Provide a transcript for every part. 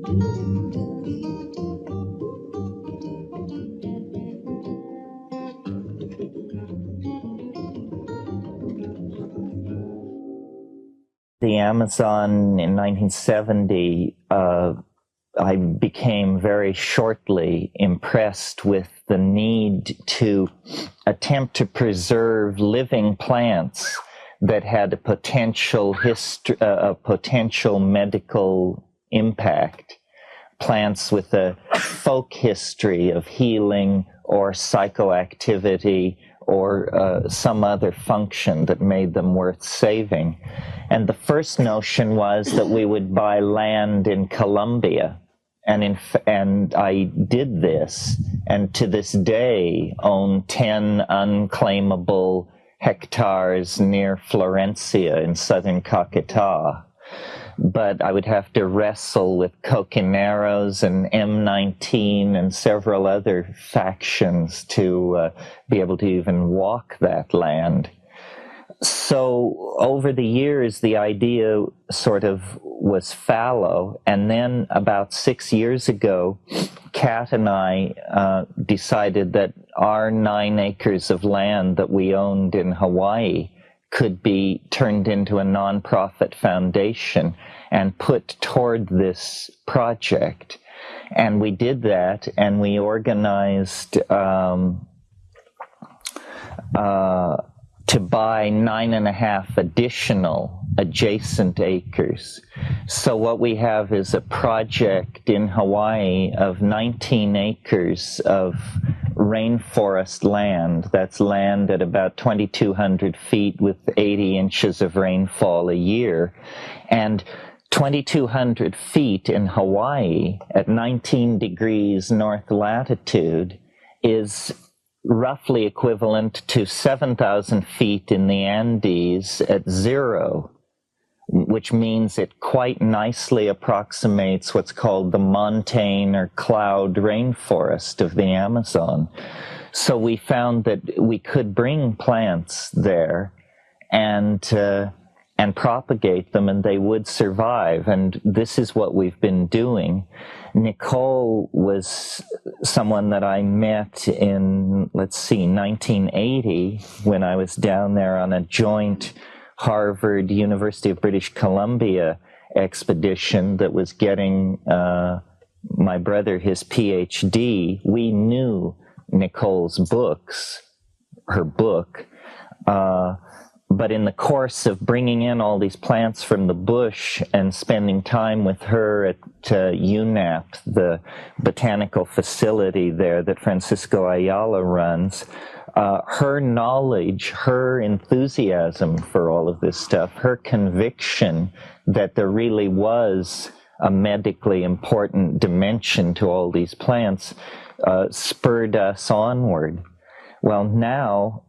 The Amazon in 1970, I became very shortly impressed with the need to attempt to preserve living plants that had a potential medical impact. Plants with a folk history of healing or psychoactivity or some other function that made them worth saving. And the first notion was that we would buy land in Colombia. And I did this, and to this day own 10 unclaimable hectares near Florencia in southern Caquetá. But I would have to wrestle with coquineros and M19 and several other factions to be able to even walk that land. So over the years, the idea sort of was fallow. And then about 6 years ago, Kat and I decided that our 9 acres of land that we owned in Hawaii could be turned into a nonprofit foundation and put toward this project. And we did that, and we organized to buy 9.5 additional adjacent acres. So what we have is a project in Hawaii of 19 acres of rainforest land. That's land at about 2,200 feet with 80 inches of rainfall a year. And 2,200 feet in Hawaii at 19 degrees north latitude is roughly equivalent to 7,000 feet in the Andes at 0, which means it quite nicely approximates what's called the montane or cloud rainforest of the Amazon. So we found that we could bring plants there and propagate them, and they would survive. And this is what we've been doing. Nicole was someone that I met in, 1980, when I was down there on a joint Harvard, University of British Columbia expedition that was getting my brother his PhD. We knew Nicole's her book, but in the course of bringing in all these plants from the bush and spending time with her at UNAP, the botanical facility there that Francisco Ayala runs, her knowledge, her enthusiasm for all of this stuff, her conviction that there really was a medically important dimension to all these plants, spurred us onward. Well, now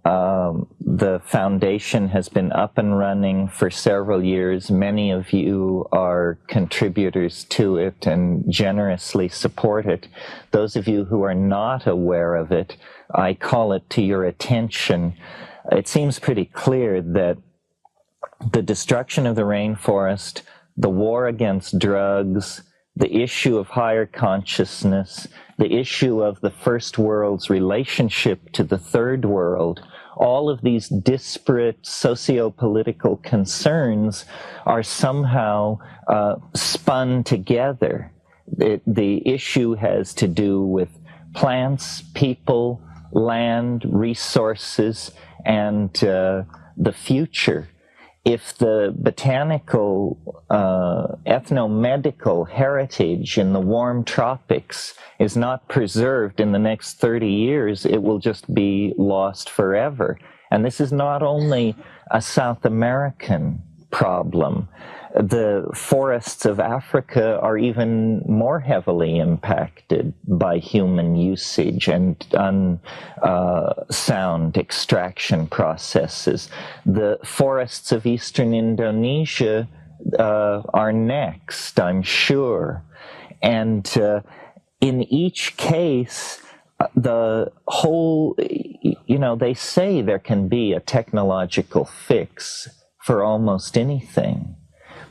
the foundation has been up and running for several years. Many of you are contributors to it and generously support it. Those of you who are not aware of it, I call it to your attention. It seems pretty clear that the destruction of the rainforest, the war against drugs, the issue of higher consciousness, the issue of the first world's relationship to the third world, all of these disparate socio-political concerns are somehow spun together. The issue has to do with plants, people, land, resources, and the future. If the botanical, ethnomedical heritage in the warm tropics is not preserved in the next 30 years, it will just be lost forever. And this is not only a South American problem. The forests of Africa are even more heavily impacted by human usage and unsound extraction processes. The forests of eastern Indonesia are next, I'm sure. And in each case, the whole, they say there can be a technological fix for almost anything.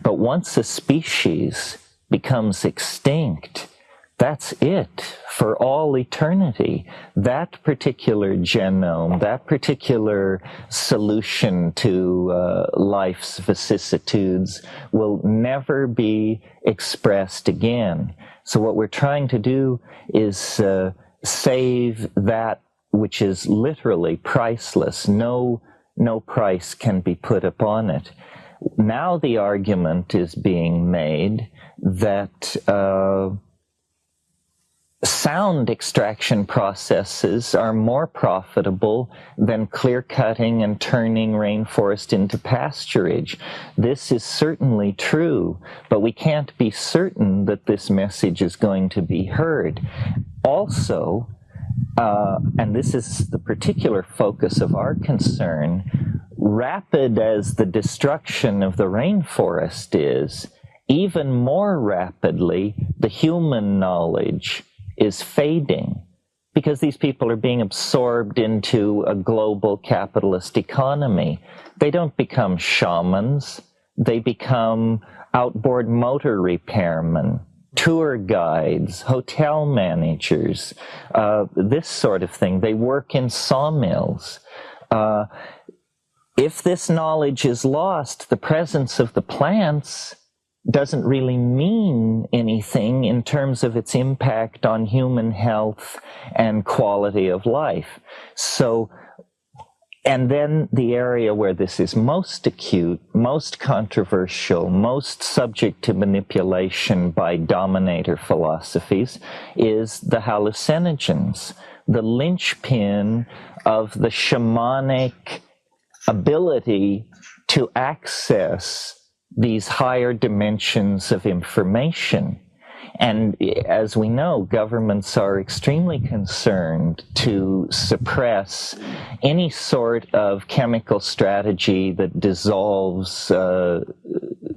But once a species becomes extinct, that's it for all eternity. That particular genome, that particular solution to life's vicissitudes will never be expressed again. So what we're trying to do is save that which is literally priceless. No price can be put upon it. Now the argument is being made that sound extraction processes are more profitable than clear-cutting and turning rainforest into pasturage. This is certainly true, but we can't be certain that this message is going to be heard. Also, and this is the particular focus of our concern, rapid as the destruction of the rainforest is, even more rapidly the human knowledge is fading, because these people are being absorbed into a global capitalist economy. They don't become shamans. They become outboard motor repairmen, tour guides, hotel managers, this sort of thing. They work in sawmills. If this knowledge is lost, the presence of the plants doesn't really mean anything in terms of its impact on human health and quality of life. So, and then the area where this is most acute, most controversial, most subject to manipulation by dominator philosophies is the hallucinogens, the linchpin of the shamanic ability to access these higher dimensions of information. And as we know, governments are extremely concerned to suppress any sort of chemical strategy that dissolves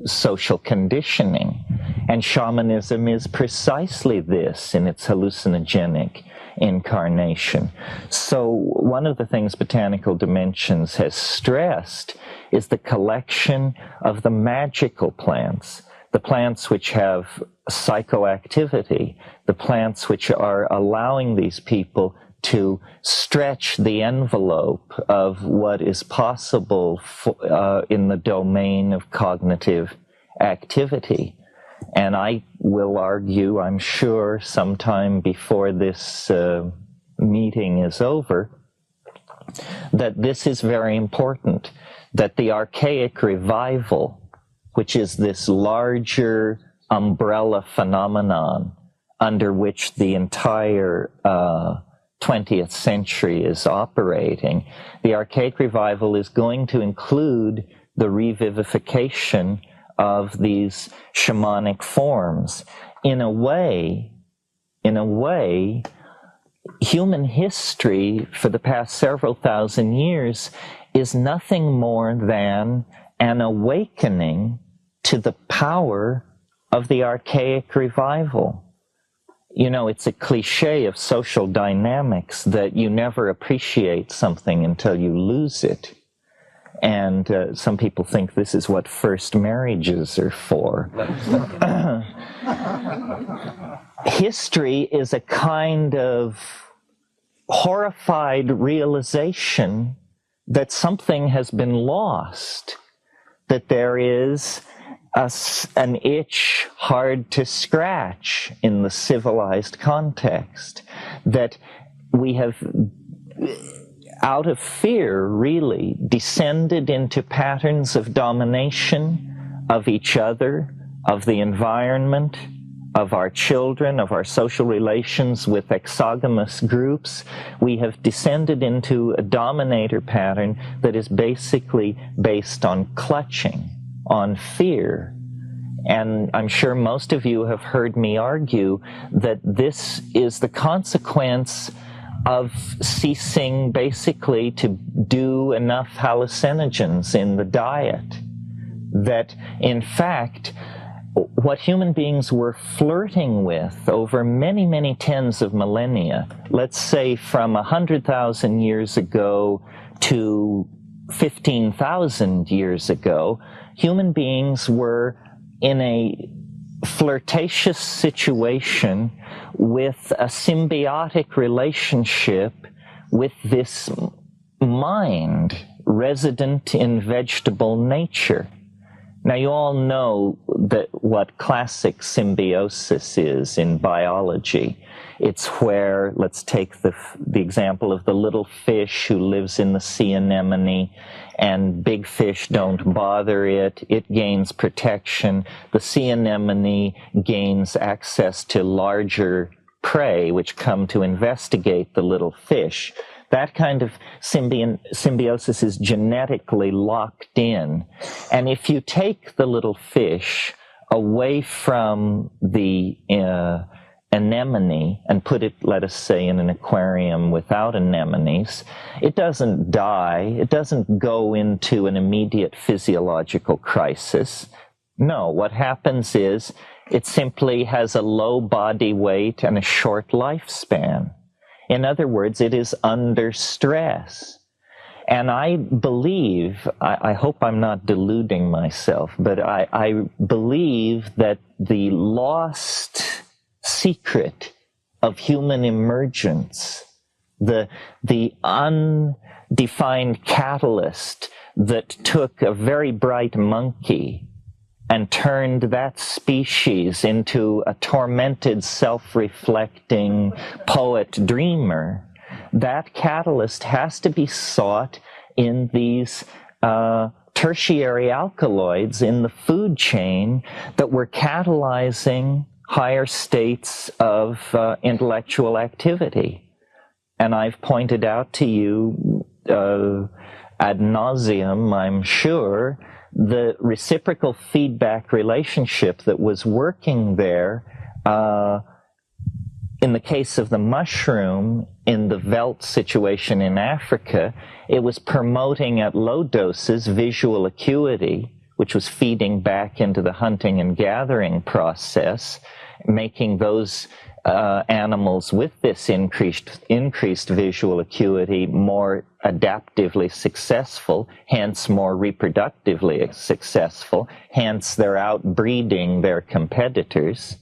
social conditioning. And shamanism is precisely this in its hallucinogenic incarnation. So one of the things Botanical Dimensions has stressed is the collection of the magical plants, the plants which have psychoactivity, the plants which are allowing these people to stretch the envelope of what is possible in the domain of cognitive activity. And I will argue, I'm sure, sometime before this meeting is over, that this is very important, that the archaic revival, which is this larger umbrella phenomenon under which the entire 20th century is operating, the archaic revival is going to include the revivification of these shamanic forms. In a way, human history for the past several thousand years is nothing more than an awakening to the power of the archaic revival. You know, it's a cliche of social dynamics that you never appreciate something until you lose it. And some people think this is what first marriages are for. History is a kind of horrified realization that something has been lost, that there is an itch hard to scratch in the civilized context, that we have, out of fear, really descended into patterns of domination of each other, of the environment, of our children, of our social relations with exogamous groups. We have descended into a dominator pattern that is basically based on clutching, on fear. And I'm sure most of you have heard me argue that this is the consequence of ceasing basically to do enough hallucinogens in the diet. That, in fact, what human beings were flirting with over many, many tens of millennia, let's say from 100,000 years ago to 15,000 years ago, human beings were in a flirtatious situation with a symbiotic relationship with this mind resident in vegetable nature. Now, you all know that what classic symbiosis is in biology. It's where, let's take the example of the little fish who lives in the sea anemone, and big fish don't bother it. It gains protection. The sea anemone gains access to larger prey, which come to investigate the little fish. That kind of symbiosis is genetically locked in. And if you take the little fish away from the anemone and put it, let us say, in an aquarium without anemones, it doesn't die. It doesn't go into an immediate physiological crisis. No, what happens is it simply has a low body weight and a short lifespan. In other words, it is under stress. And I believe, I hope I'm not deluding myself, but I believe that the lost secret of human emergence, the undefined catalyst that took a very bright monkey and turned that species into a tormented, self-reflecting poet-dreamer, that catalyst has to be sought in these tertiary alkaloids in the food chain that were catalyzing higher states of intellectual activity. And I've pointed out to you ad nauseum, I'm sure, the reciprocal feedback relationship that was working there in the case of the mushroom in the veldt situation in Africa. It was promoting at low doses visual acuity, which was feeding back into the hunting and gathering process, making those animals with this increased visual acuity more adaptively successful, hence more reproductively successful, hence they're outbreeding their competitors.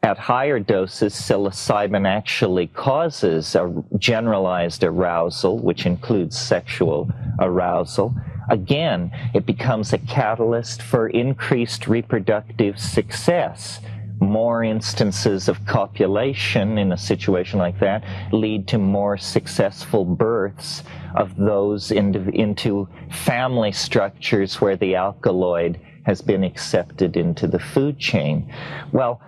At higher doses, psilocybin actually causes a generalized arousal, which includes sexual arousal. Again, it becomes a catalyst for increased reproductive success. More instances of copulation in a situation like that lead to more successful births of those into family structures where the alkaloid has been accepted into the food chain. Well,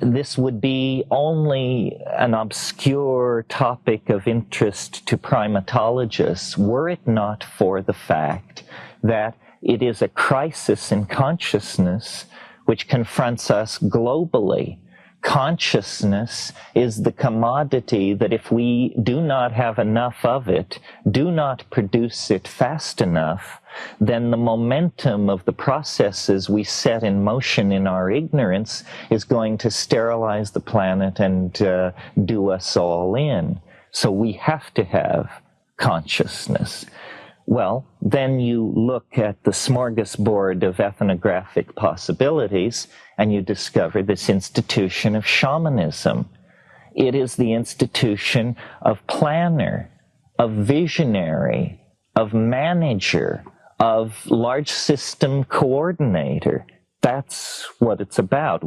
this would be only an obscure topic of interest to primatologists were it not for the fact that it is a crisis in consciousness which confronts us globally. Consciousness is the commodity that if we do not have enough of it, do not produce it fast enough, then the momentum of the processes we set in motion in our ignorance is going to sterilize the planet and do us all in. So we have to have consciousness. Well, then you look at the smorgasbord of ethnographic possibilities and you discover this institution of shamanism. It is the institution of planner, of visionary, of manager, of large system coordinator. That's what it's about.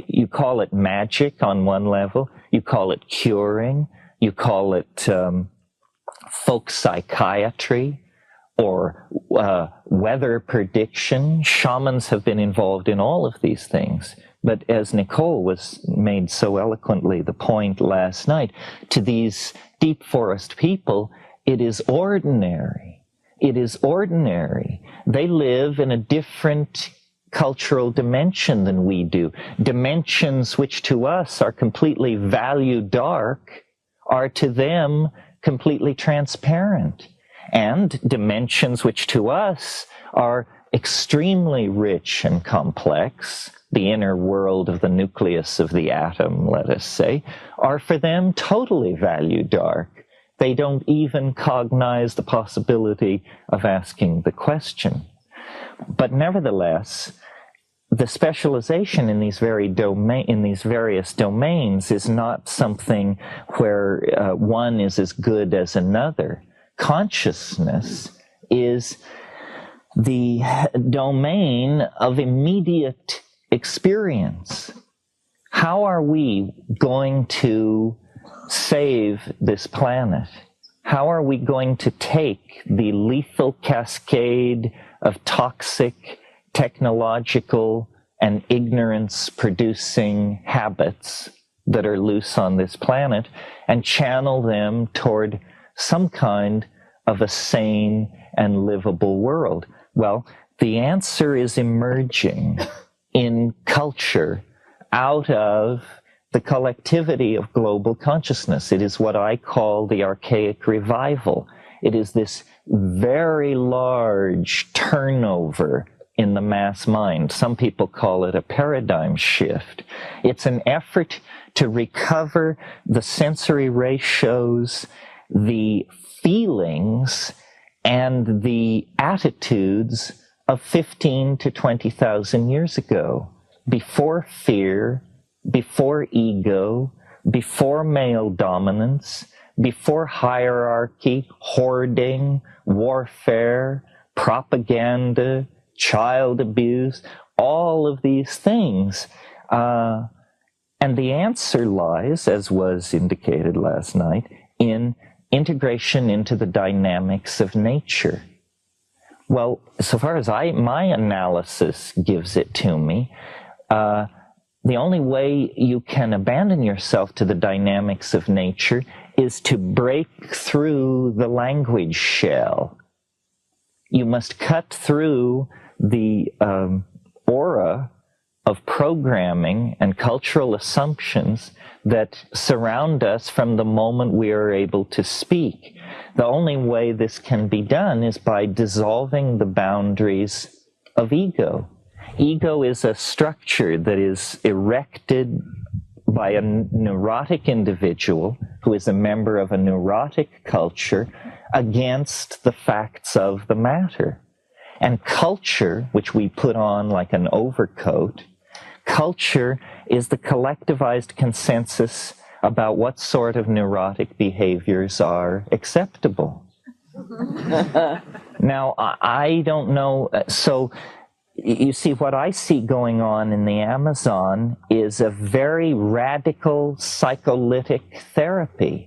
You call it magic on one level, you call it curing, you call it folk psychiatry, or weather prediction. Shamans have been involved in all of these things. But as Nicole was made so eloquently the point last night, to these deep forest people, it is ordinary. It is ordinary. They live in a different cultural dimension than we do. Dimensions which to us are completely value dark are to them completely transparent. And dimensions which to us are extremely rich and complex, the inner world of the nucleus of the atom, let us say, are for them totally value dark. They don't even cognize the possibility of asking the question. But nevertheless, the specialization in these various domains is not something where one is as good as another. Consciousness is the domain of immediate experience. How are we going to save this planet? How are we going to take the lethal cascade of toxic, technological, and ignorance-producing habits that are loose on this planet and channel them toward some kind of a sane and livable world? Well, the answer is emerging in culture out of the collectivity of global consciousness. It is what I call the archaic revival. It is this very large turnover in the mass mind. Some people call it a paradigm shift. It's an effort to recover the sensory ratios, the feelings, and the attitudes of 15 to 20,000 years ago, before fear, before ego, before male dominance, before hierarchy, hoarding, warfare, propaganda, child abuse, all of these things. And the answer lies, as was indicated last night, in integration into the dynamics of nature. Well, so far as my analysis gives it to me, the only way you can abandon yourself to the dynamics of nature is to break through the language shell. You must cut through the aura of programming and cultural assumptions that surround us from the moment we are able to speak. The only way this can be done is by dissolving the boundaries of ego. Ego is a structure that is erected by a neurotic individual who is a member of a neurotic culture against the facts of the matter. And culture, which we put on like an overcoat, culture is the collectivized consensus about what sort of neurotic behaviors are acceptable. Now, I don't know, so you see, what I see going on in the Amazon is a very radical psycholytic therapy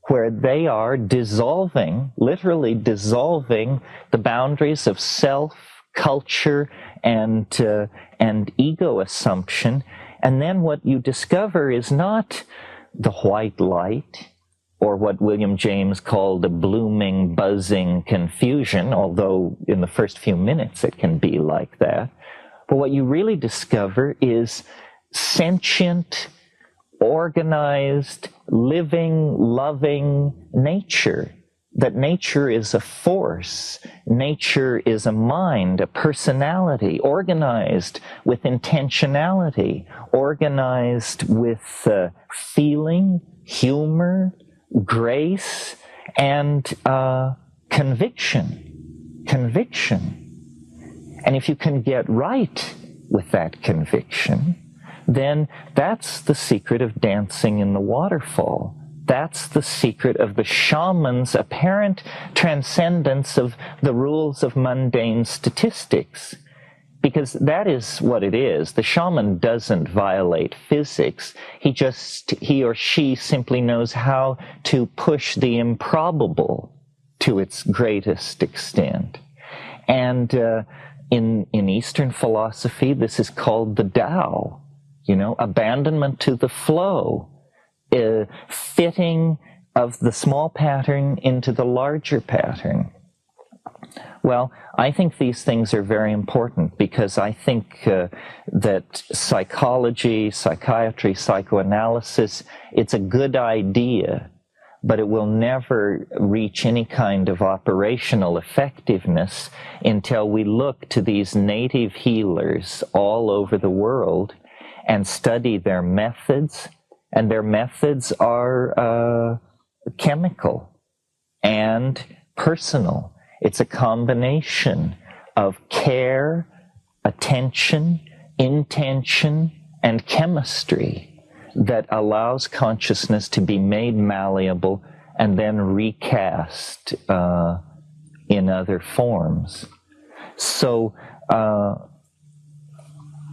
where they are dissolving, literally dissolving the boundaries of self, culture, and ego assumption. And then what you discover is not the white light, or what William James called a blooming, buzzing confusion, although in the first few minutes it can be like that. But what you really discover is sentient, organized, living, loving nature. That nature is a force. Nature is a mind, a personality, organized with intentionality, organized with feeling, humor, grace, and conviction. And if you can get right with that conviction, then that's the secret of dancing in the waterfall. That's the secret of the shaman's apparent transcendence of the rules of mundane statistics. Because that is what it is. The shaman doesn't violate physics. He or she simply knows how to push the improbable to its greatest extent. And in Eastern philosophy, this is called the Tao, abandonment to the flow, fitting of the small pattern into the larger pattern. Well, I think these things are very important because I think that psychology, psychiatry, psychoanalysis, it's a good idea, but it will never reach any kind of operational effectiveness until we look to these native healers all over the world and study their methods. And their methods are chemical and personal. It's a combination of care, attention, intention and chemistry that allows consciousness to be made malleable and then recast in other forms. So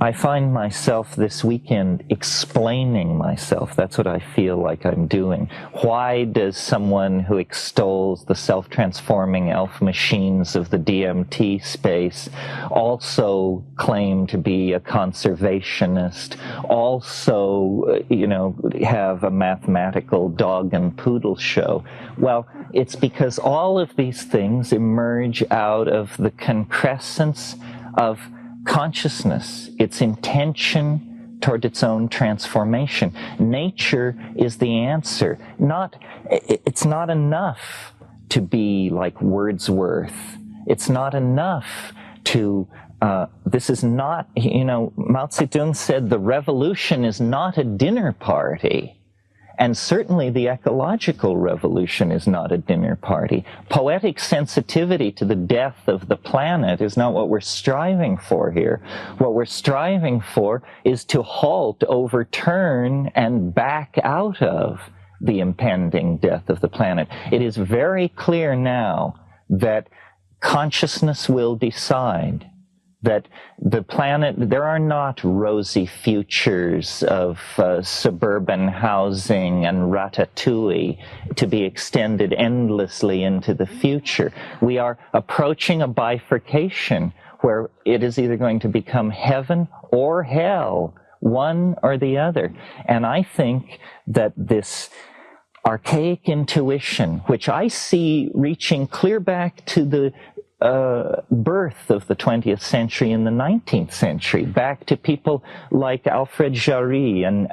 I find myself this weekend explaining myself. That's what I feel like I'm doing. Why does someone who extols the self-transforming elf machines of the DMT space also claim to be a conservationist, also, have a mathematical dog and poodle show? Well, it's because all of these things emerge out of the concrescence of consciousness, its intention toward its own transformation. Nature is the answer. It's not enough to be like Wordsworth. It's not enough to, this is not, Mao Zedong said the revolution is not a dinner party. And certainly the ecological revolution is not a dinner party. Poetic sensitivity to the death of the planet is not what we're striving for here. What we're striving for is to halt, overturn, and back out of the impending death of the planet. It is very clear now that consciousness will decide that the planet, there are not rosy futures of suburban housing and ratatouille to be extended endlessly into the future. We are approaching a bifurcation where it is either going to become heaven or hell, one or the other. And I think that this archaic intuition, which I see reaching clear back to the birth of the 20th century and the 19th century, back to people like Alfred Jarry and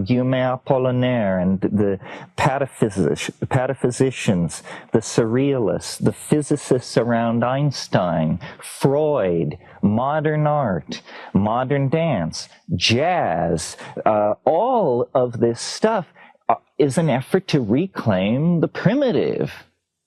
Guillaume Apollinaire and the pataphysicians, the surrealists, the physicists around Einstein, Freud, modern art, modern dance, jazz, all of this stuff is an effort to reclaim the primitive,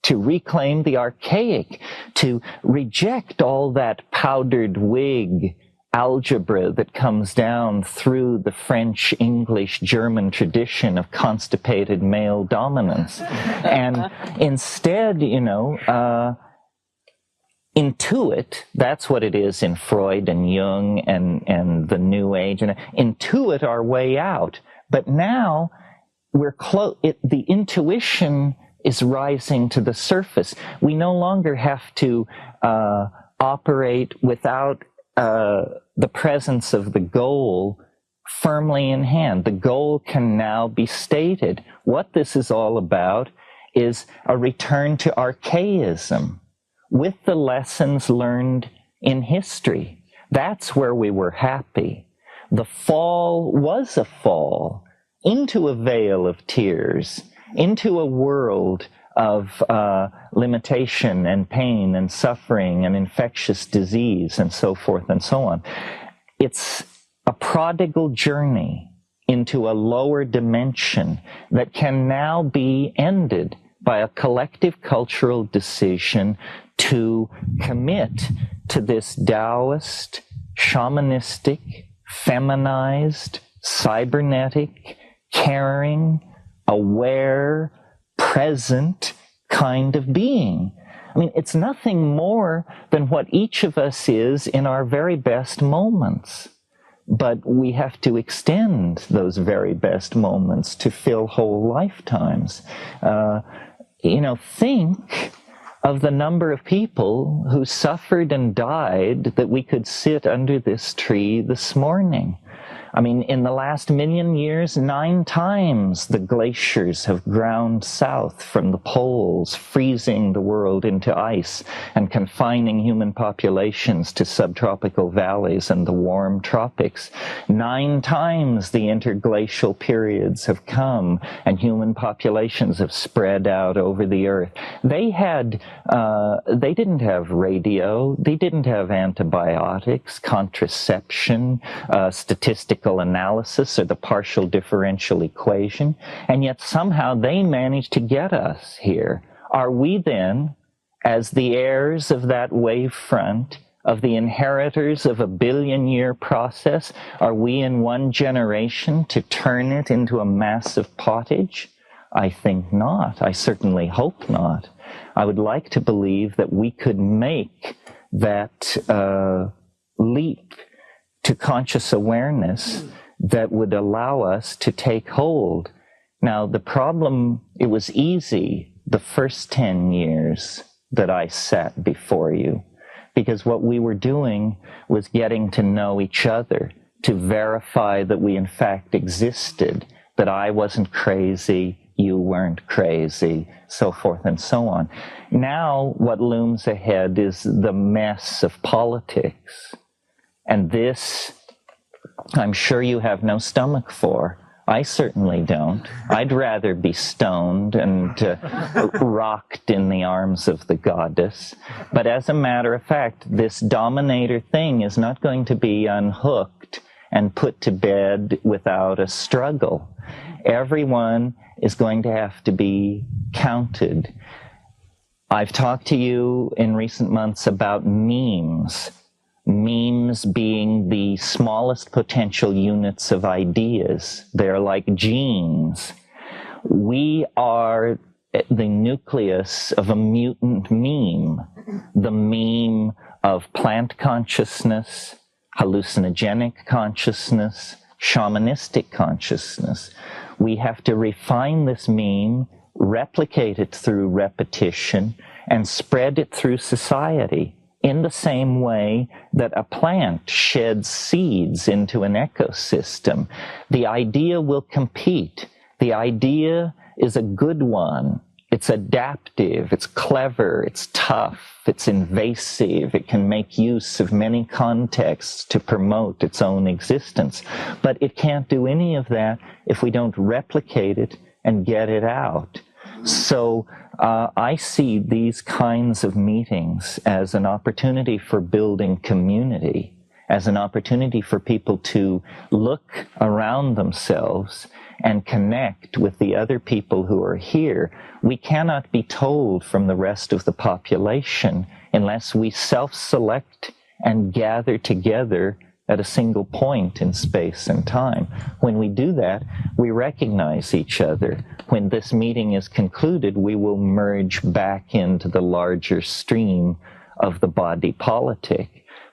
to reclaim the archaic, to reject all that powdered wig algebra that comes down through the French, English, German tradition of constipated male dominance. And instead, intuit, that's what it is in Freud and Jung and the New Age, and intuit our way out. But now we're the intuition is rising to the surface. We no longer have to operate without the presence of the goal firmly in hand. The goal can now be stated. What this is all about is a return to archaism with the lessons learned in history. That's where we were happy. The fall was a fall into a veil of tears, into a world of limitation and pain and suffering and infectious disease and so forth and so on. It's a prodigal journey into a lower dimension that can now be ended by a collective cultural decision to commit to this Taoist, shamanistic, feminized, cybernetic, caring, aware, present kind of being. I mean, it's nothing more than what each of us is in our very best moments. But we have to extend those very best moments to fill whole lifetimes. Think of the number of people who suffered and died that we could sit under this tree this morning. I mean, in the last 1,000,000 years, 9 times the glaciers have ground south from the poles, freezing the world into ice and confining human populations to subtropical valleys and the warm tropics. 9 times the interglacial periods have come and human populations have spread out over the earth. They didn't have radio, they didn't have antibiotics, contraception, statistical analysis or the partial differential equation, and yet somehow they managed to get us here. Are we then, as the heirs of that wave front, of the inheritors of a billion-year process? Are we in one generation to turn it into a massive pottage? I think not. I certainly hope not. I would like to believe that we could make that leap to conscious awareness that would allow us to take hold. Now, the problem, it was easy the first 10 years that I sat before you, because what we were doing was getting to know each other, to verify that we in fact existed, that I wasn't crazy, you weren't crazy, so forth and so on. Now, what looms ahead is the mess of politics. And this, I'm sure you have no stomach for. I certainly don't. I'd rather be stoned and rocked in the arms of the goddess. But as a matter of fact, this dominator thing is not going to be unhooked and put to bed without a struggle. Everyone is going to have to be counted. I've talked to you in recent months about memes. Memes being the smallest potential units of ideas. They're like genes. We are the nucleus of a mutant meme. The meme of plant consciousness, hallucinogenic consciousness, shamanistic consciousness. We have to refine this meme, replicate it through repetition, and spread it through society in the same way that a plant sheds seeds into an ecosystem. The idea will compete. The idea is a good one. It's adaptive, it's clever, it's tough, it's invasive, it can make use of many contexts to promote its own existence. But it can't do any of that if we don't replicate it and get it out. So I see these kinds of meetings as an opportunity for building community, as an opportunity for people to look around themselves and connect with the other people who are here. We cannot be told from the rest of the population unless we self-select and gather together at a single point in space and time. When we do that, we recognize each other. When this meeting is concluded, we will merge back into the larger stream of the body politic.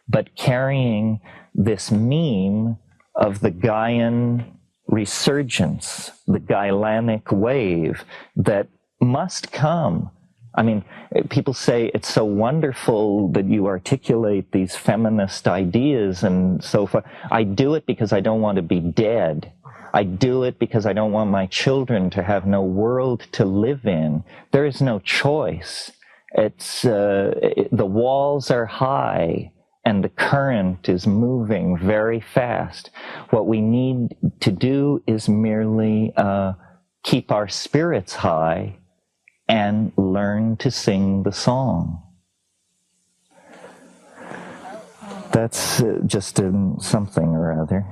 But carrying this meme of the Gaian resurgence, the Gailanic wave that must come. I mean, people say it's so wonderful that you articulate these feminist ideas and so forth. I do it because I don't want to be dead. I do it because I don't want my children to have no world to live in. There is no choice. It's the walls are high and the current is moving very fast. What we need to do is merely keep our spirits high and learn to sing the song. That's just something or other.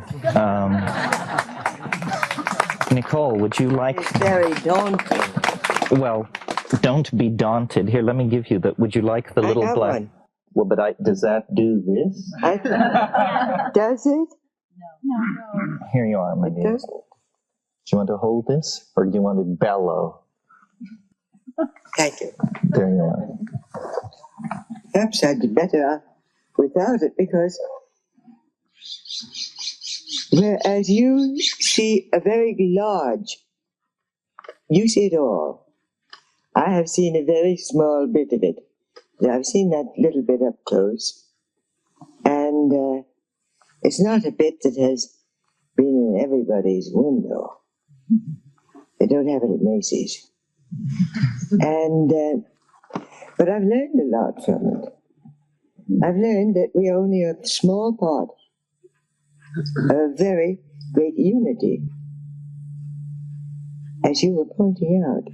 Nicole, would you like... It's very daunting. Well, don't be daunted. Here, let me give you the... Would you like the little black... One. Well, but does that do this? Does it? No. Here you are, my It dear. doesn't. Do you want to hold this, or do you want to bellow? Thank you. There you are. Perhaps I'd be better without it, because whereas you see a very large, you see it all. I have seen a very small bit of it. I've seen that little bit up close. And it's not a bit that has been in everybody's window. They don't have it at Macy's. And but I've learned a lot from it. I've learned that we are only a small part of a very great unity, as you were pointing out.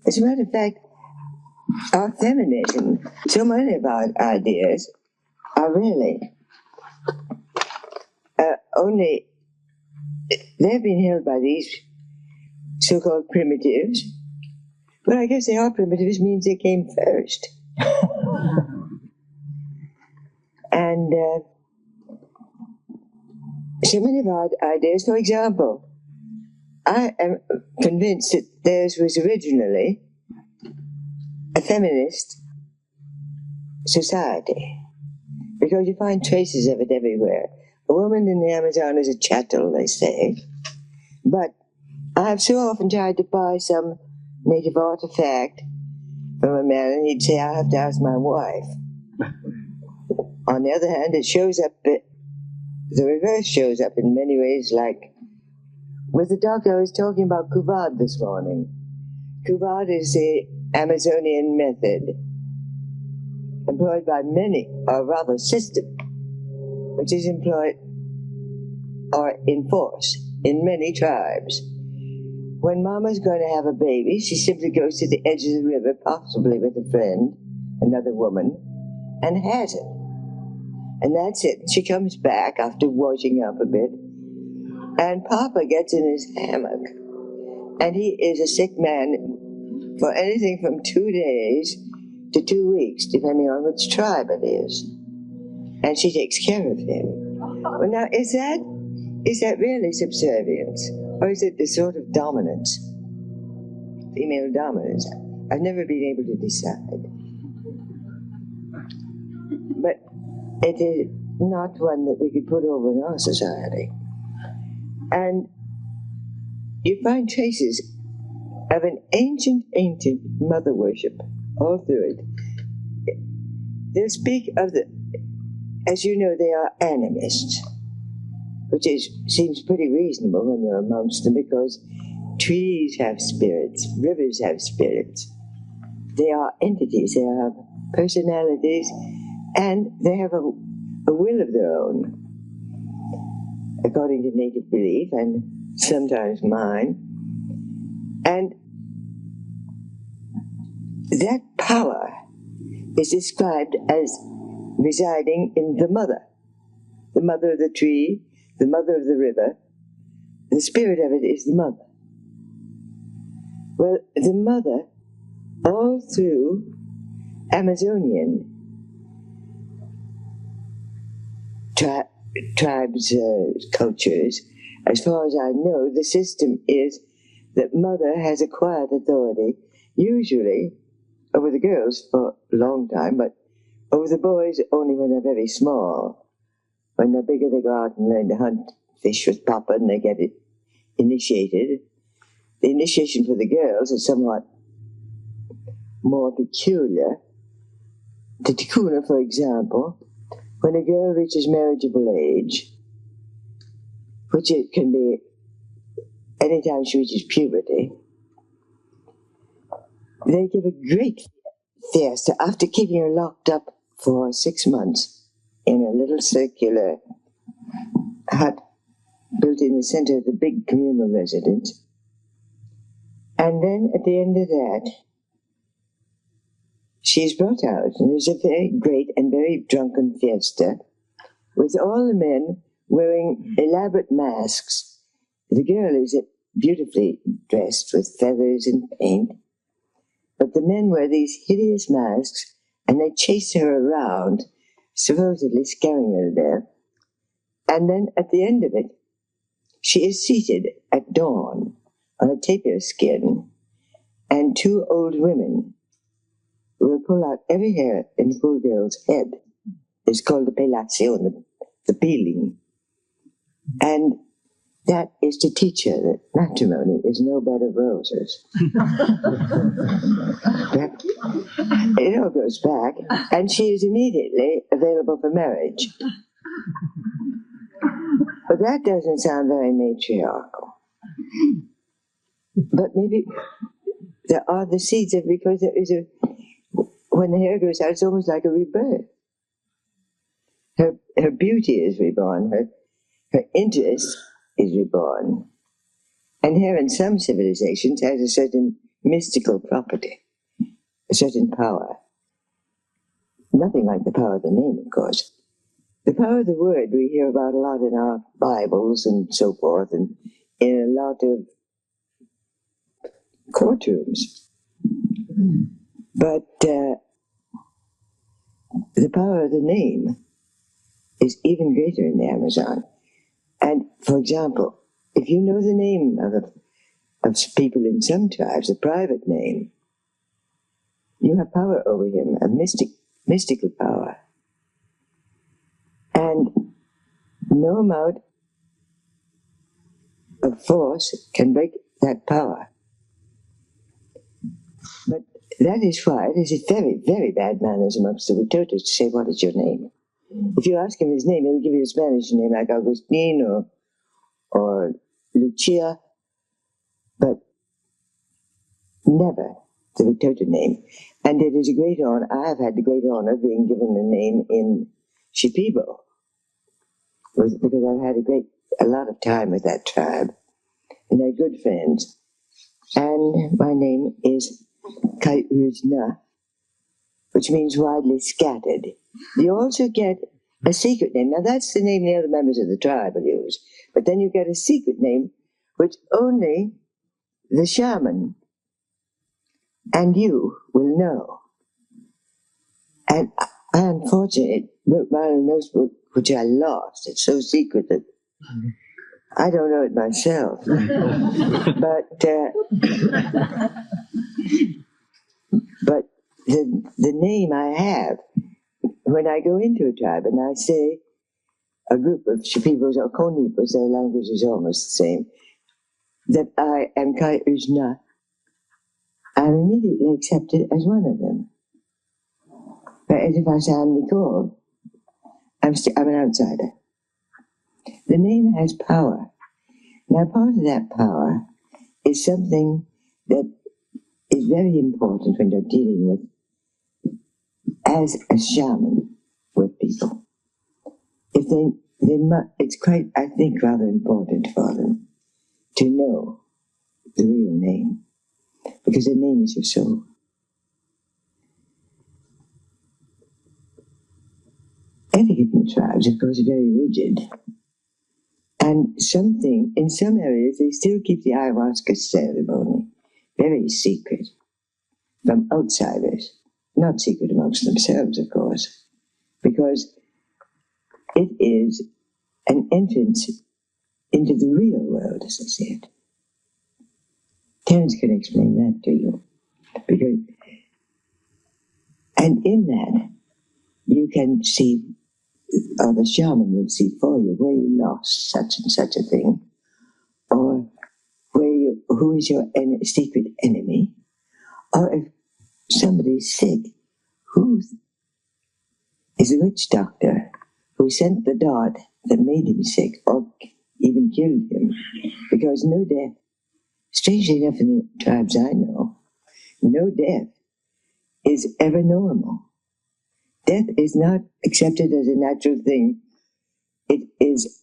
As a matter of fact, our feminism, so many of our ideas are really only, they've been held by these so-called primitives. Well, I guess they are primitives, means they came first. And so many of our ideas, for example, I am convinced that theirs was originally a feminist society, because you find traces of it everywhere. A woman in the Amazon is a chattel, they say. But I have so often tried to buy some native artifact from a man, and he'd say, I have to ask my wife. On the other hand, it shows up, the reverse shows up in many ways, like with the doctor I was talking about Kuvad this morning. Kuvad is the Amazonian method employed by many, or rather system, which is employed or in force in many tribes. When mama's going to have a baby, she simply goes to the edge of the river, possibly with a friend, another woman, and has it. And that's it. She comes back after washing up a bit, and Papa gets in his hammock, and he is a sick man for anything from 2 days to 2 weeks, depending on which tribe it is. And she takes care of him. Well, now, is that really subservience? Or is it the sort of dominance, female dominance? I've never been able to decide. But it is not one that we could put over in our society. And you find traces of an ancient mother worship all through it. They'll speak of as you know, they are animists, which seems pretty reasonable when you're amongst them, because trees have spirits, rivers have spirits. They are entities, they have personalities, and they have a will of their own, according to native belief, and sometimes mine. And that power is described as residing in the mother of the tree, the mother of the river. The spirit of it is the mother. Well, the mother, all through Amazonian tribes, cultures, as far as I know, the system is that mother has acquired authority, usually over the girls for a long time, but over the boys only when they're very small. When they're bigger, they go out and learn to hunt, fish with Papa, and they get initiated. The initiation for the girls is somewhat more peculiar. The tikuna, for example, when a girl reaches marriageable age, which it can be any time she reaches puberty, they give a great fiesta after keeping her locked up for 6 months in a little circular hut built in the center of the big communal residence. And then at the end of that, she is brought out, and there's a very great and very drunken fiesta with all the men wearing elaborate masks. The girl is beautifully dressed with feathers and paint, but the men wear these hideous masks, and they chase her around, supposedly scaring her to death. And then at the end of it, she is seated at dawn on a tapir skin, and 2 old women will pull out every hair in the poor girl's head. It's called the pelazione, the peeling. And that is to teach her that matrimony is no bed of roses. It all goes back, and she is immediately available for marriage. But that doesn't sound very matriarchal. But maybe there are the seeds of, because there is when the hair goes out, it's almost like a rebirth. Her beauty is reborn, her interest is reborn. And hair in some civilizations has a certain mystical property, a certain power. Nothing like the power of the name, of course. The power of the word we hear about a lot in our Bibles and so forth, and in a lot of courtrooms. But the power of the name is even greater in the Amazon. And, for example, if you know the name of people in some tribes, a private name, you have power over him, a mystical power. And no amount of force can break that power. But that is why it is a very, very bad manners amongst the Witotos to say, what is your name? If you ask him his name, he'll give you a Spanish name like Agustin or Lucia, but never the Witoto name. And it is a great honor. I have had the great honor of being given a name in Shipibo, because I've had a lot of time with that tribe, and they're good friends. And my name is Kaiuzna, which means widely scattered. You also get a secret name. Now that's the name the other members of the tribe will use. But then you get a secret name which only the shaman and you will know. And I unfortunately wrote my own notebook, which I lost. It's so secret that I don't know it myself. But the name I have, when I go into a tribe and I say a group of Shipibos or Konipos, their language is almost the same, that I am Kai Ujna, I'm immediately accepted as one of them. Whereas if I say I'm Nicole, I'm an outsider. The name has power. Now part of that power is something that is very important when you're dealing with, as a shaman, with people. If it's quite, I think, rather important for them to know the real name, because the name is your soul. Etiquette in tribes, of course, is very rigid. And in some areas, they still keep the ayahuasca ceremony very secret from outsiders. Not secret amongst themselves, of course, because it is an entrance into the real world, as I said. Terence can explain that to you. And in that, you can see, or the shaman will see for you, where you lost such and such a thing, or who is your secret enemy, or if somebody's sick, who is a witch doctor who sent the dart that made him sick, or even killed him, because no death, strangely enough in the tribes I know, no death is ever normal. Death is not accepted as a natural thing. It is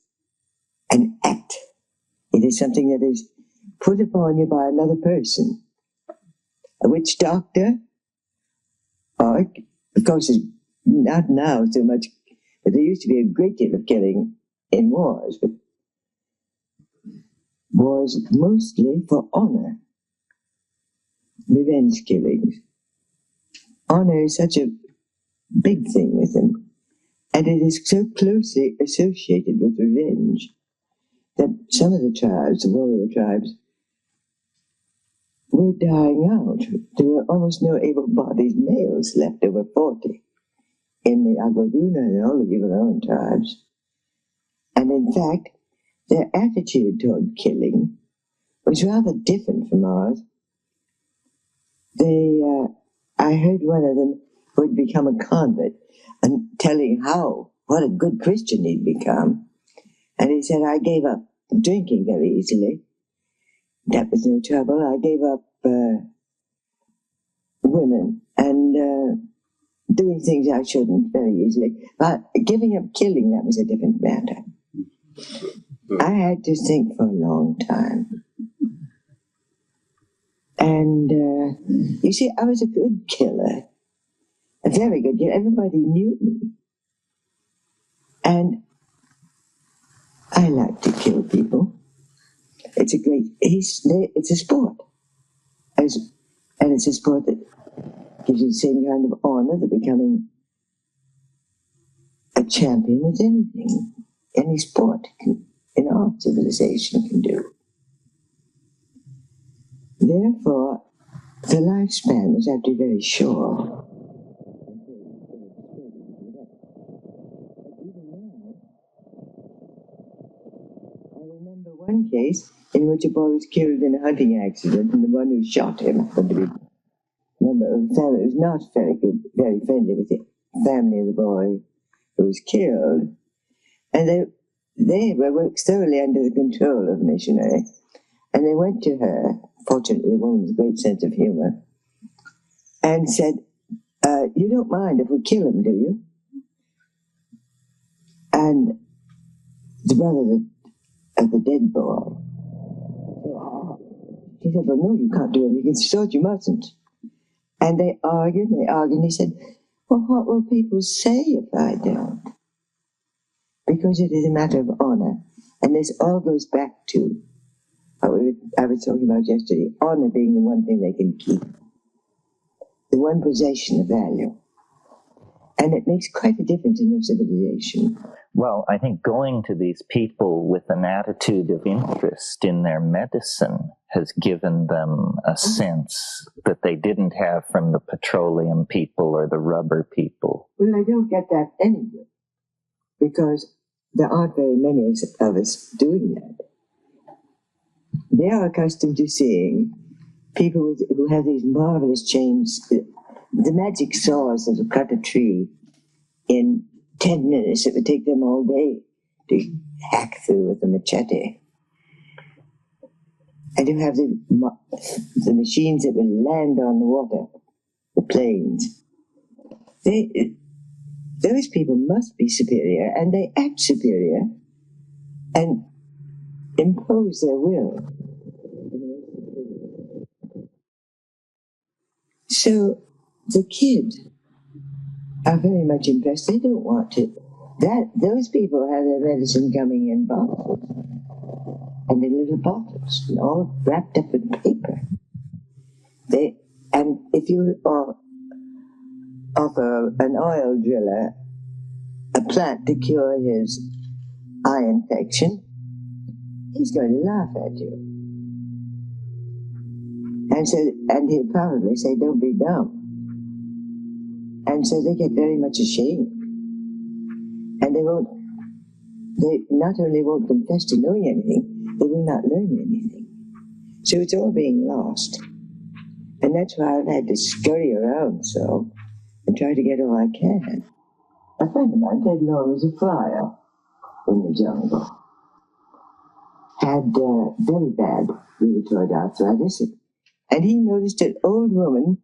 an act. It is something that is put upon you by another person. A witch doctor, or, of course, it's not now so much, but there used to be a great deal of killing in wars, but wars mostly for honor. Revenge killings. Honor is such a big thing with them, and it is so closely associated with revenge that some of the tribes, the warrior tribes, were dying out. There were almost no able-bodied males left over 40 in the Agoduna and all the Yugoslavian tribes. And in fact, their attitude toward killing was rather different from ours. I heard one of them who had become a convert and telling what a good Christian he'd become. And he said, I gave up drinking very easily. That was no trouble. I gave up women and doing things I shouldn't very easily. But giving up killing, that was a different matter. I had to think for a long time. And you see, I was a good killer. A very good killer. Everybody knew me. And I like to kill people. It's a sport. And it's a sport that gives you the same kind of honor, that becoming a champion as anything, any sport in our civilization can do. Therefore, the lifespan was have to be very short. I remember one case in which a boy was killed in a hunting accident, and the one who shot him happened to be a member of the family. It was not very good, very friendly with the family of the boy who was killed. And they were thoroughly under the control of a missionary. And they went to her, fortunately a woman with a great sense of humor, and said, you don't mind if we kill him, do you? And the brother of the dead boy, he said, well, no, you can't do anything. She thought you mustn't. And they argued, and he said, well, what will people say if I don't? Because it is a matter of honor. And this all goes back to what I was talking about yesterday, honor being the one thing they can keep, the one possession of value. And it makes quite a difference in your civilization. Well, I think going to these people with an attitude of interest in their medicine has given them a sense that they didn't have from the petroleum people or the rubber people. Well, I don't get that anyway, because there aren't very many of us doing that. They are accustomed to seeing people who have these marvelous chains, the magic saws that will cut a tree in 10 minutes. It would take them all day to hack through with a machete. And you have the machines that will land on the water, the planes. Those people must be superior, and they act superior and impose their will. So the kids are very much impressed. They don't want to. Those people have their medicine coming in bottles, and in little bottles, and all wrapped up in paper. And if you offer an oil driller a plant to cure his eye infection, he's going to laugh at you. And he'll probably say, don't be dumb. And so they get very much ashamed. And they not only won't confess to knowing anything, they will not learn anything. So it's all being lost. And that's why I've had to scurry around so and try to get all I can. A friend of mine, Ted Lowe, was a flyer in the jungle. Had very bad rheumatoid arthritis. And he noticed an old woman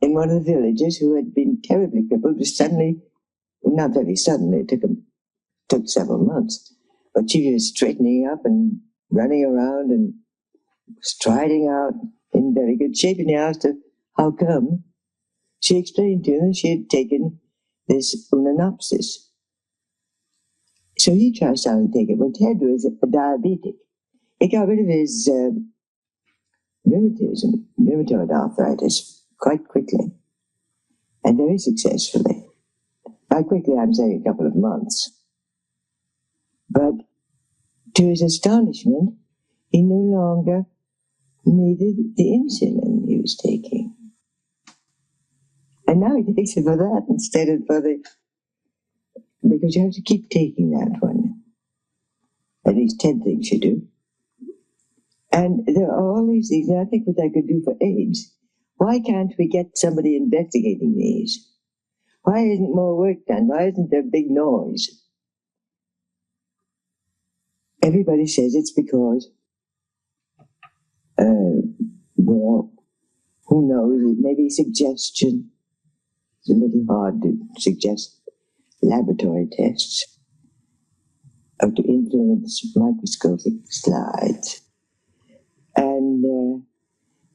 in one of the villages who had been terribly crippled was suddenly, not very suddenly, it took several months, but she was straightening up and running around and striding out in very good shape. And he asked her, how come? She explained to him she had taken this Unanopsis. So he tried to take it. Well, Ted was a diabetic. He got rid of his rheumatoid arthritis quite quickly and very successfully. By quickly, I'm saying a couple of months. But to his astonishment, he no longer needed the insulin he was taking. And now he takes it for that instead of for because you have to keep taking that one. At least 10 things you do. And there are all these things, and I think what I could do for AIDS. Why can't we get somebody investigating these? Why isn't more work done? Why isn't there big noise? Everybody says it's because, well, who knows, maybe suggestion. It's a little hard to suggest laboratory tests or to influence microscopic slides. And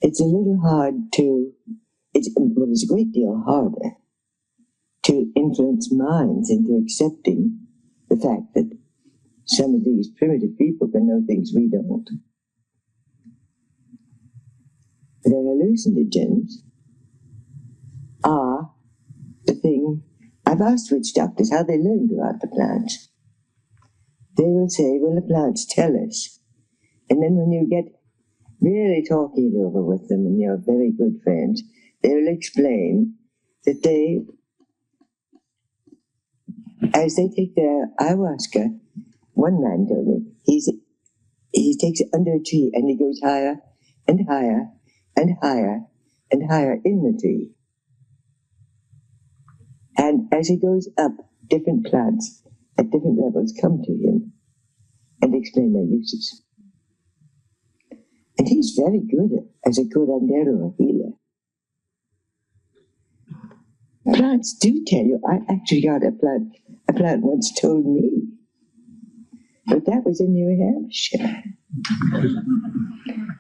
it's a little hard it's a great deal harder to influence minds into accepting the fact that some of these primitive people can know things we don't. Their hallucinogens are the thing I've asked witch doctors how they learned about the plants. They will say, well, the plants tell us. And then when you get really talking it over with them and you're very good friends, they will explain that they, as they take their ayahuasca, one man told me, he takes it under a tree and he goes higher and higher and higher and higher in the tree. And as he goes up, different plants at different levels come to him and explain their uses. And he's very good as a curandero, a healer. Plants do tell you. I actually got a plant once told me. But that was in New Hampshire.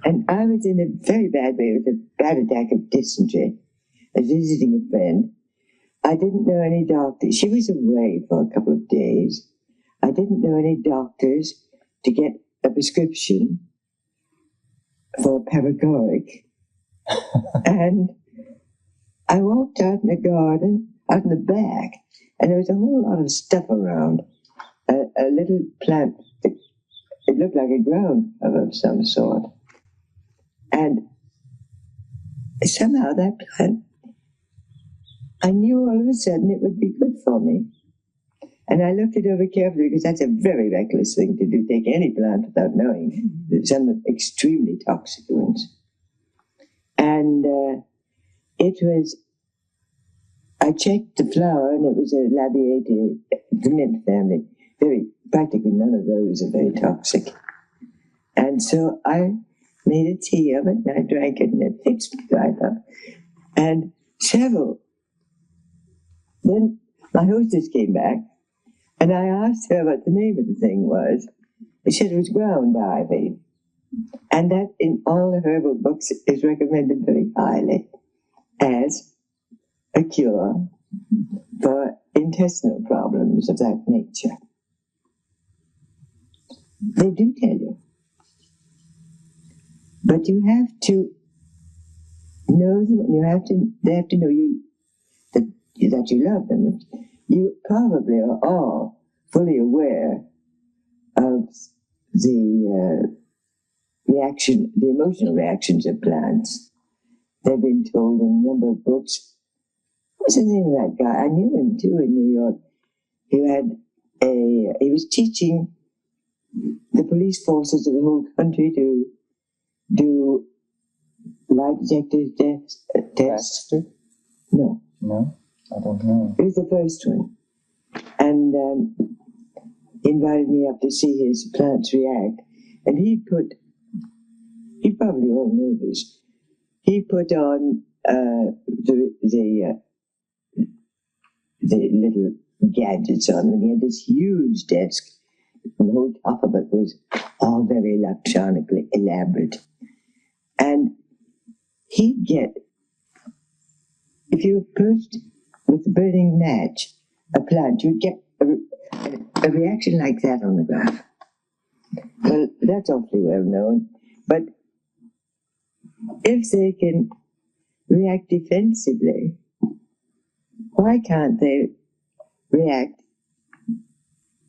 And I was in a very bad way with a bad attack of dysentery. I was visiting a friend. I didn't know any doctors. She was away for a couple of days. I didn't know any doctors to get a prescription for paregoric. And I walked out in the garden, out in the back, and there was a whole lot of stuff around. A little plant, it looked like a groundcover of some sort. And somehow that plant, I knew all of a sudden it would be good for me. And I looked it over carefully because that's a very reckless thing to do, take any plant without knowing. Some extremely toxic ones. And it was, I checked the flower and it was a Labiata, the mint family. Practically none of those are very toxic. And so I made a tea of it and I drank it and it fixed me right up. And then my hostess came back and I asked her what the name of the thing was. She said it was ground ivy. And that in all the herbal books is recommended very highly as a cure for intestinal problems of that nature. They do tell you. But you have to know them, and they have to know that you love them. You probably are all fully aware of the the emotional reactions of plants. They've been told in a number of books. What's the name of that guy? I knew him too in New York. He was teaching the police forces of the whole country to do lie detector tests. Baxter? No, I don't know. it was the first one. And he invited me up to see his plants react. And you probably all know this, he put on the little gadgets on him. He had this huge desk. And the whole top of it was all very electronically elaborate. And he'd get, if you approached with a burning match a plant, you'd get a reaction like that on the graph. Well, that's awfully well known. But if they can react defensively, why can't they react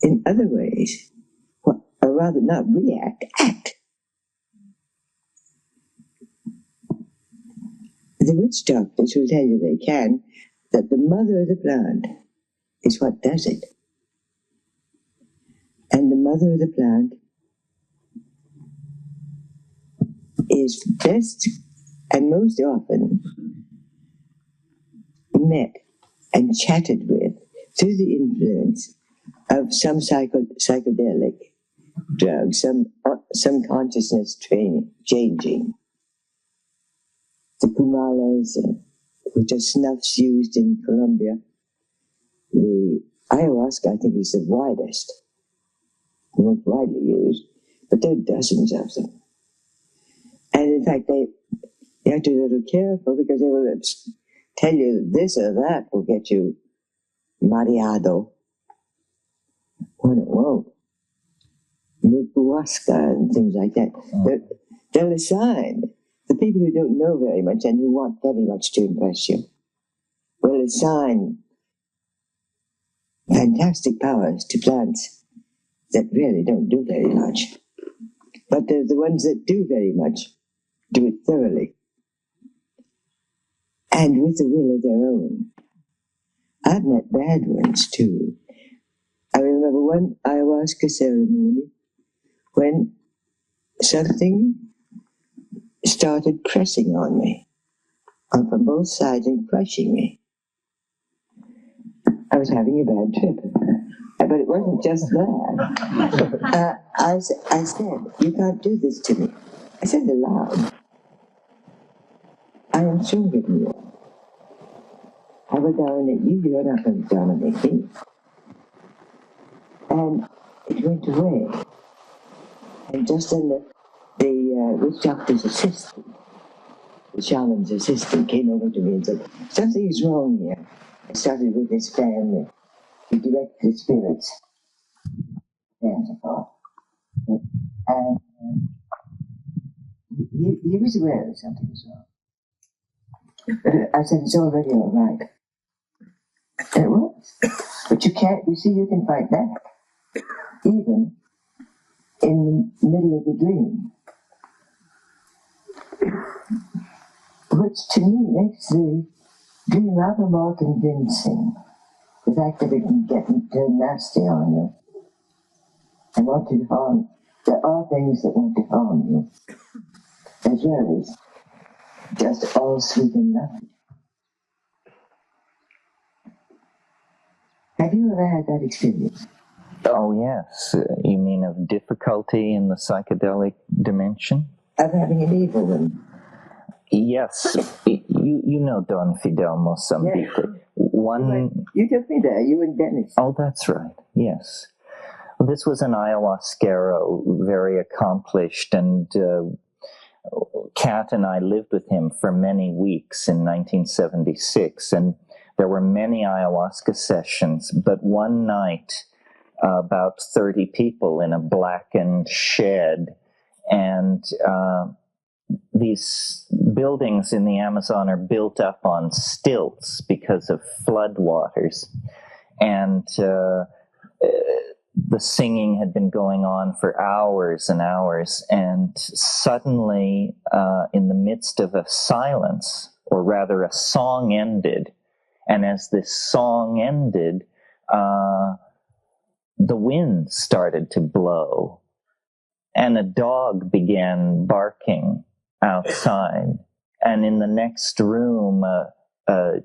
in other ways? Or rather, not react, act. The witch doctors will tell you they can, that the mother of the plant is what does it. And the mother of the plant is best and most often met and chatted with through the influence of some psychedelic drug, some consciousness changing. The Kumalas, which are snuffs used in Colombia. The ayahuasca, I think, is the widest, the most widely used, but there are dozens of them. And in fact, you have to be a little careful because they will tell you this or that will get you mareado when it won't. Mucuasca and things like that. They'll assign the people who don't know very much and who want very much to impress you will assign fantastic powers to plants that really don't do very much. But the ones that do very much do it thoroughly and with a will of their own. I've met bad ones too. I remember one ayahuasca ceremony when something started pressing on me, and from both sides and crushing me. I was having a bad trip. But it wasn't just that. I said, "You can't do this to me." I said aloud, "I am stronger than you. I will dominate you, you're not going to dominate me." And it went away. And just then the witch doctor's assistant, the shaman's assistant, came over to me and said, "Something is wrong here." I started with this family to direct the spirits. Fanciful. And he was aware that something was wrong. But I said, "It's already all right." And it was. But you can fight back. Even in the middle of the dream. Which to me makes the dream rather more convincing. The fact that it can get turn nasty on you. And want to harm. There are things that want to harm you. As well as just all sweet and lovely. Have you ever had that experience? Oh, yes. You mean of difficulty in the psychedelic dimension? Of having an evil one? Yes. You know Don Fidel Mozambique. Yeah. You took me there. You and Dennis. Oh, that's right. Yes. Well, this was an ayahuasquero, very accomplished, and Kat and I lived with him for many weeks in 1976, and there were many ayahuasca sessions, but one night, about 30 people in a blackened shed, and these buildings in the Amazon are built up on stilts because of floodwaters, and the singing had been going on for hours and hours, and suddenly, in the midst of a silence, or rather a song ended, and as this song ended, the wind started to blow, and a dog began barking outside, and in the next room, a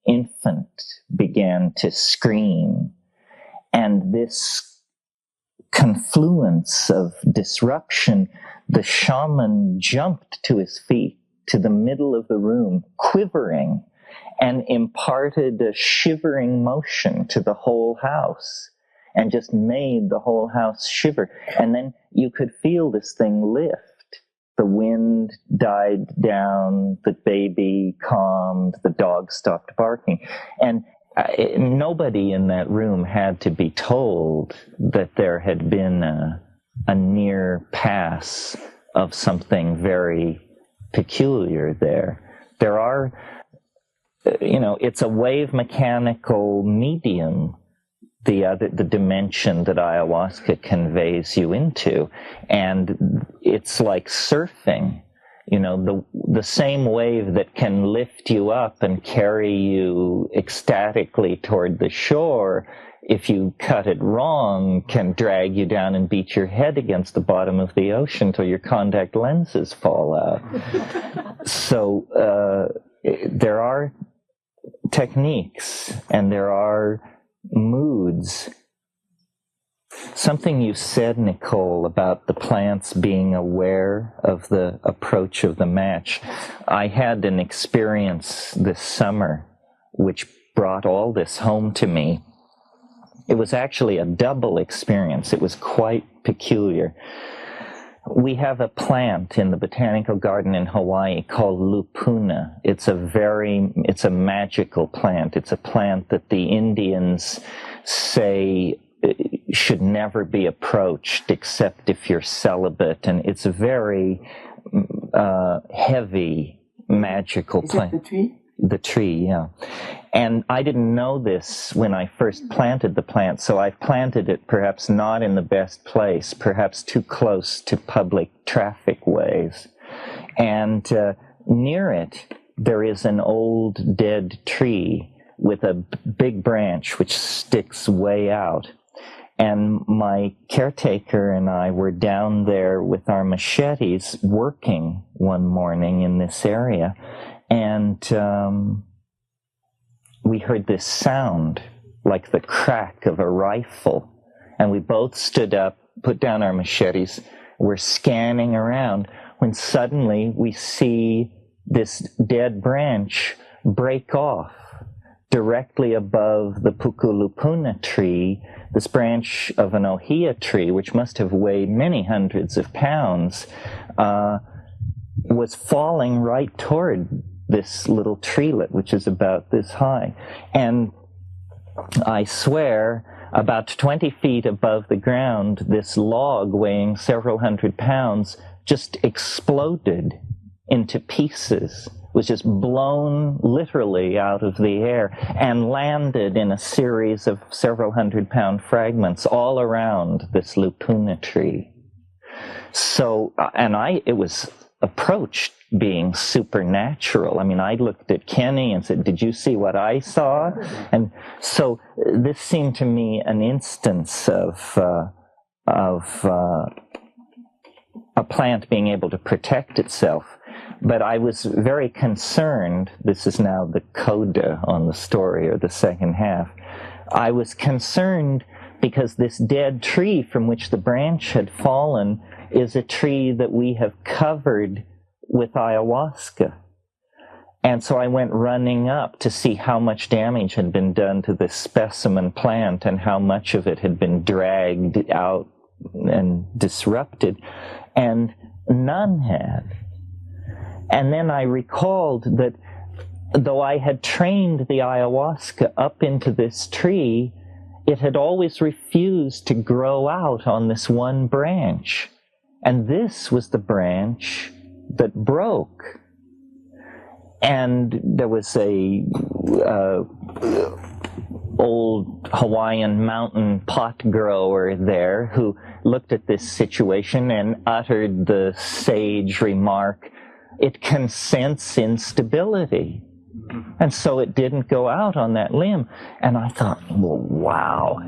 infant began to scream, and this confluence of disruption, the shaman jumped to his feet to the middle of the room, quivering, and imparted a shivering motion to the whole house, and just made the whole house shiver. And then you could feel this thing lift. The wind died down, the baby calmed, the dog stopped barking. And nobody in that room had to be told that there had been a near pass of something very peculiar there. There are, it's a wave mechanical medium, the dimension that ayahuasca conveys you into, and it's like surfing. The same wave that can lift you up and carry you ecstatically toward the shore, if you cut it wrong, can drag you down and beat your head against the bottom of the ocean till your contact lenses fall out. So there are techniques and there are moods. Something you said, Nicole, about the plants being aware of the approach of the match. I had an experience this summer which brought all this home to me. It was actually a double experience. It was quite peculiar. We have a plant in the botanical garden in Hawaii called lupuna. It's a magical plant. It's a plant that the Indians say should never be approached except if you're celibate, and it's a very heavy magical plant. Is it the tree? The tree, yeah. And I didn't know this when I first planted the plant, so I've planted it perhaps not in the best place, perhaps too close to public traffic ways. And near it, there is an old dead tree with a big branch which sticks way out. And my caretaker and I were down there with our machetes working one morning in this area. And we heard this sound like the crack of a rifle. And we both stood up, put down our machetes. We're scanning around when suddenly we see this dead branch break off directly above the Pukulupuna tree, this branch of an ohia tree, which must have weighed many hundreds of pounds, was falling right toward this little treelet, which is about this high. And I swear, about 20 feet above the ground, this log weighing several hundred pounds just exploded into pieces, was just blown literally out of the air and landed in a series of several hundred-pound fragments all around this lupuna tree. So, it was approached being supernatural. I mean, I looked at Kenny and said, "Did you see what I saw?" And so this seemed to me an instance of a plant being able to protect itself. But I was very concerned, this is now the coda on the story, or the second half. I was concerned because this dead tree from which the branch had fallen is a tree that we have covered with ayahuasca. And so I went running up to see how much damage had been done to this specimen plant and how much of it had been dragged out and disrupted. And none had. And then I recalled that though I had trained the ayahuasca up into this tree, it had always refused to grow out on this one branch. And this was the branch that broke. And there was a old Hawaiian mountain pot grower there who looked at this situation and uttered the sage remark, "It can sense instability." And so it didn't go out on that limb. And I thought, well, wow,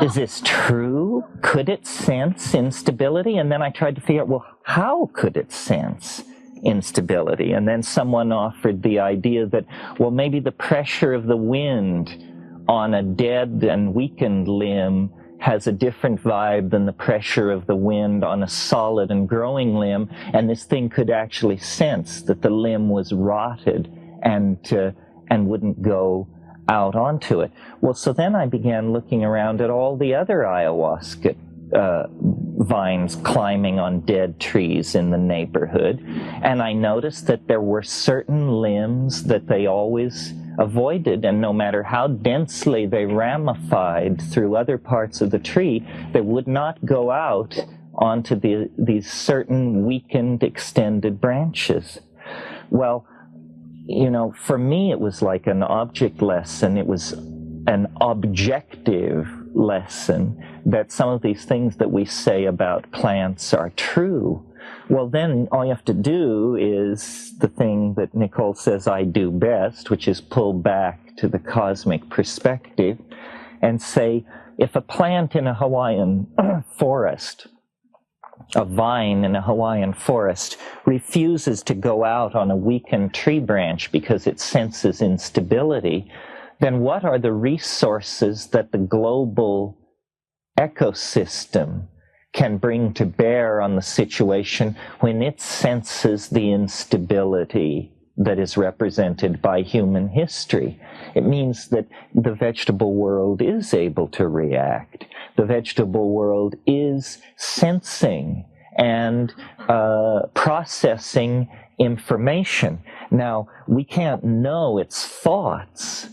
is this true? Could it sense instability? And then I tried to figure out, well, how could it sense instability? And then someone offered the idea that, well, maybe the pressure of the wind on a dead and weakened limb has a different vibe than the pressure of the wind on a solid and growing limb, and this thing could actually sense that the limb was rotted and wouldn't go out onto it. Well, so then I began looking around at all the other ayahuasca vines climbing on dead trees in the neighborhood, and I noticed that there were certain limbs that they always avoided, and no matter how densely they ramified through other parts of the tree, they would not go out onto these certain weakened, extended branches. Well, you know, for me it was like an object lesson. It was an objective lesson that some of these things that we say about plants are true. Well, then all you have to do is the thing that Nicole says I do best, which is pull back to the cosmic perspective and say, if a plant in a Hawaiian forest, a vine in a Hawaiian forest, refuses to go out on a weakened tree branch because it senses instability, then what are the resources that the global ecosystem can bring to bear on the situation when it senses the instability that is represented by human history? It means that the vegetable world is able to react. The vegetable world is sensing and processing information. Now, we can't know its thoughts.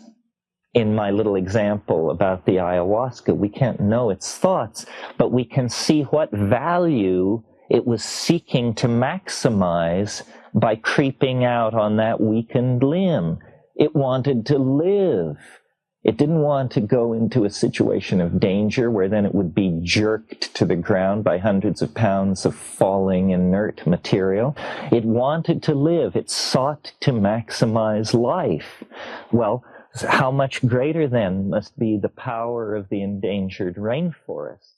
In my little example about the ayahuasca, we can't know its thoughts, but we can see what value It was seeking to maximize by creeping out on that weakened limb. It wanted to live. It didn't want to go into a situation of danger where then it would be jerked to the ground by hundreds of pounds of falling inert material. It wanted to live. It sought to maximize life. Well, how much greater then must be the power of the endangered rainforest?